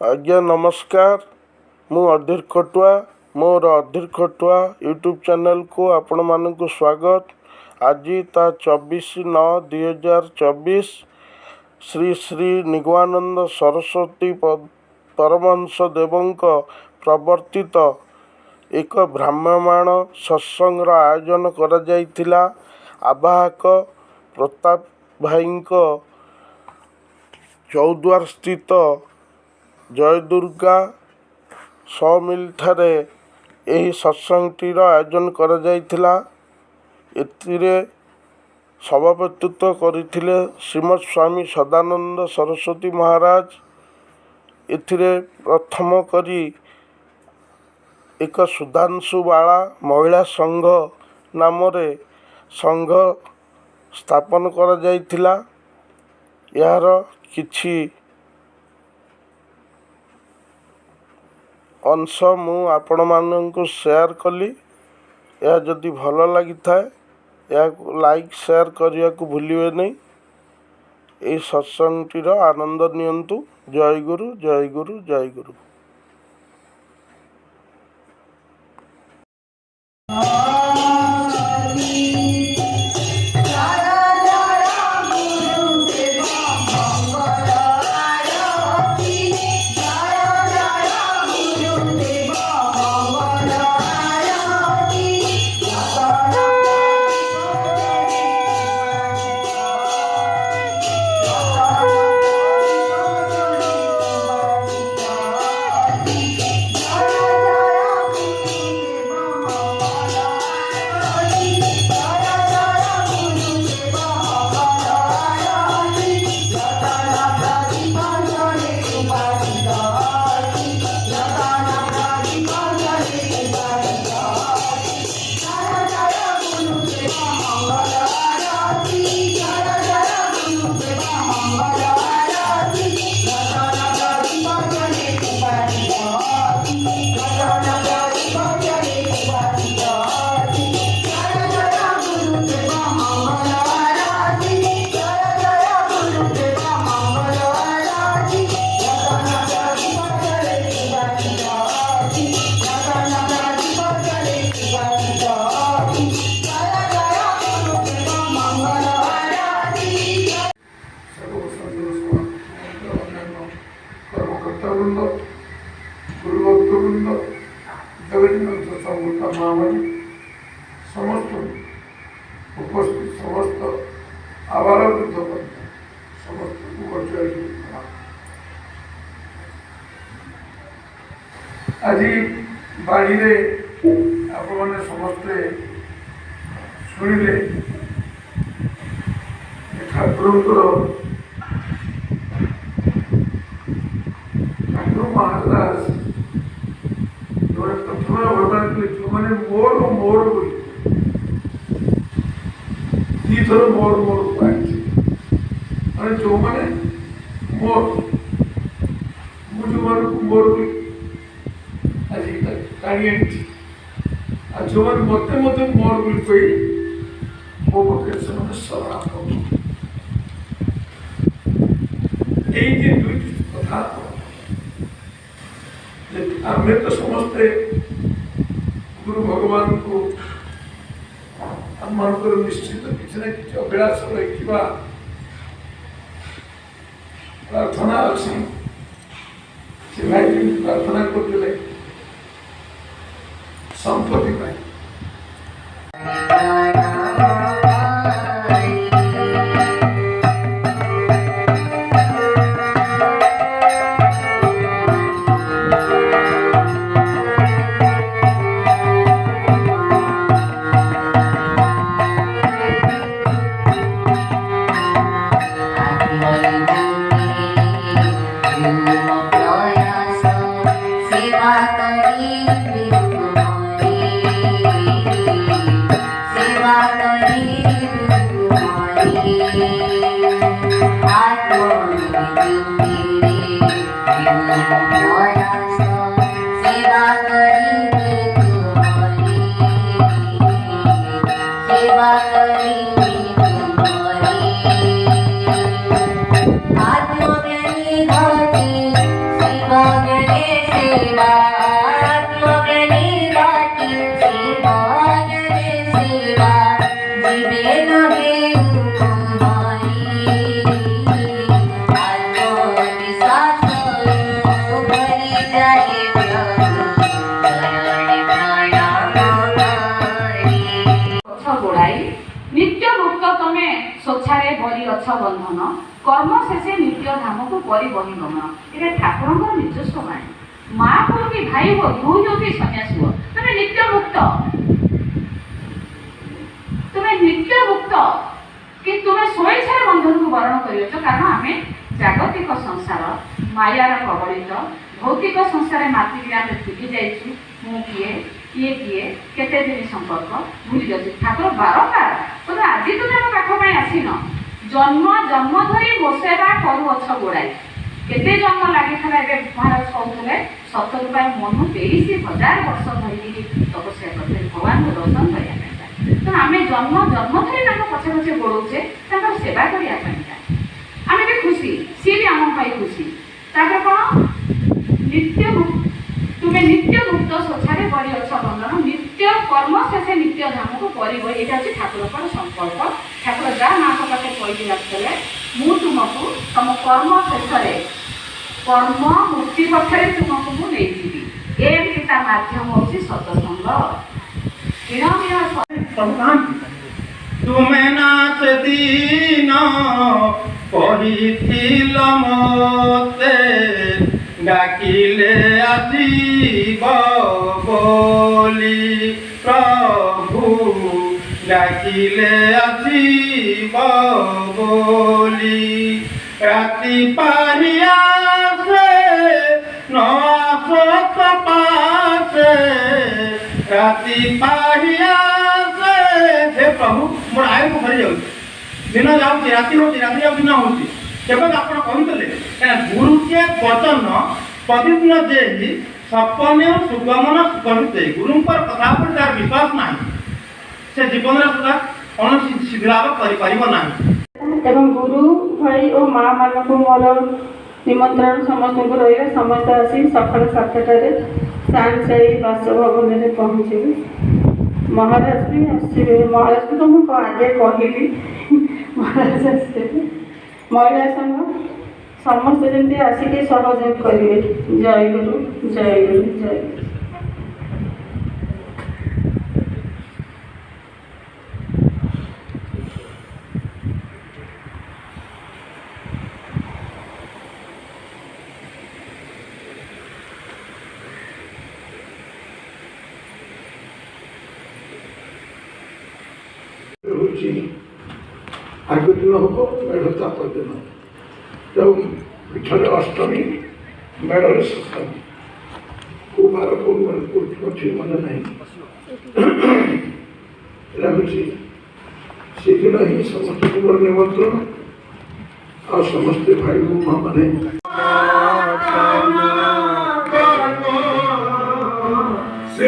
आज्ञा नमस्कार। मु अधीर खटुआ मोर अधीर खटुआ यूट्यूब चैनल को आपण मानक स्वागत। आज ता 24/9/2024 श्री श्री निगमानंद सरस्वती परमहंस देवंक प्रवर्तित एक भ्राम्यमाण सत्संगर आयोजन करा जायथिला। आवाहक प्रताप भाईंक चौद्वार स्थित जय दुर्गा समिल ठारे यही सत्संगटीर आयोजन करा जायथिला। एथिरे सभापतित्व करथिले श्रीमद स्वामी सदानंद सरस्वती महाराज। एथिरे प्रथम करी एक सुधांशु बाला महिला संघ नाम संघ स्थापन करा जायथिला। यार किछि अंश मु आपण मानक शेयर कली। यह जदि भल लगी थाए या लाइक शेयर करने को भूलिए नहीं। ये सत्संगटीर आनंद नियंतु। जय गुरु जय गुरु जय गुरु। समस्त उपस्थित समस्त आवार वृद्ध समस्त आज बाड़ी आपण समस्ते शुणिले ठाकुर महाराज प्रथम अवतार जो मैंने मोर मोर बोली दीथर मोर मोर पाई जो मैंने मोर मुझे मोर बोली आज टाणी जो मैंने मत मत मोर बोली कही मो पक्षे से शरण ये दुईट कथा आम तो समस्ते गुरु भगवान को आम निश्चित किसी ना कि अभिलाष रखा प्रार्थना अच्छी से भाई प्रार्थना करते संपत्ति पाई Bye. नित्य मुक्त तमे स्वच्छारे बरी अछ बंधन कर्म शेषे नित्य धाम को परि बही गमन ये ठाकुर ନିଜସ୍ୱ बाणी माँ को कि भाई हो दुई हो कि सन्यासी हो तुम्हें नित्य मुक्त कि तुम्हें स्वेच्छा बंधन को वरण कर कारण आम जागतिक संसार मायार कबलित भौतिक संसार मातिक आम भूली जाइछु मु किए किए किए केते दिन संपर्क भूली जाइछु ठाकुर बारंबार तुम आज तुम पाख आसीन जन्म जन्म धरी मो सेवा करुअछ गोड़ाई केते जन्म लगी महाराज कहते 70 मनु 23,000 वर्ष धरिकी तपस्या करते भगवान को दर्शन करने तो आम जन्म जन्म धरी पछे पछे गोड़े सेवा करने आम भी खुशी सी भी आम खुशी कौन नित्य तुम्हें नित्य मुक्त स्वच्छारे बड़ी अछ बंधन नित्य कर्म शेषे नित्य धाम को परिब यहाँ हूँ ठाकुर संकल्प ठाकुर जहाँ माँ पाखे कही रखते मु तुमको तुम कर्म शेष कर्म मुक्ति पक्षे तुमको मुझे नहीं एमती माध्यम हूँ सत्संग तुमे नाच दीन कहिथिल मते डाकिले आसीब बोली प्रभु डाकिले आसीब बोली राति पारिया से न आसत पासे राति पारिया से हे प्रभु मोर आयु को भरी जाऊँ दिन जाऊँगी राति हो राति जाऊँ दिन होती केवल आप कहते गुरु के वचन प्रतिदिन दे सपने सुगमन सुगमित गुरु कथा पर तार विश्वास ना से जीवन सुधा कौन शीघ्र लाभ कर एवं गुरु भाई और माँ मान को मोर निमंत्रण समस्त को रही समस्त आसी सकाल 7टारे साइन साई बासभवन में पहुँचे महाराज भी आसवे महाराज को तो मुझे आगे कहली महाराज आसवे महिला संघ समस्त जमी आसिक सहयोग करेंगे जय गुरु जय गुरु जय गुरु। आग दिन हम मेढ़ ताप दिन जब पिठर अष्टमी मेढ़ सप्तमी कुमार पूर्णि मन नहीं शीघ्र ही समस्त मोर निमंत्रण आ समस्त भाई माँ मैंने से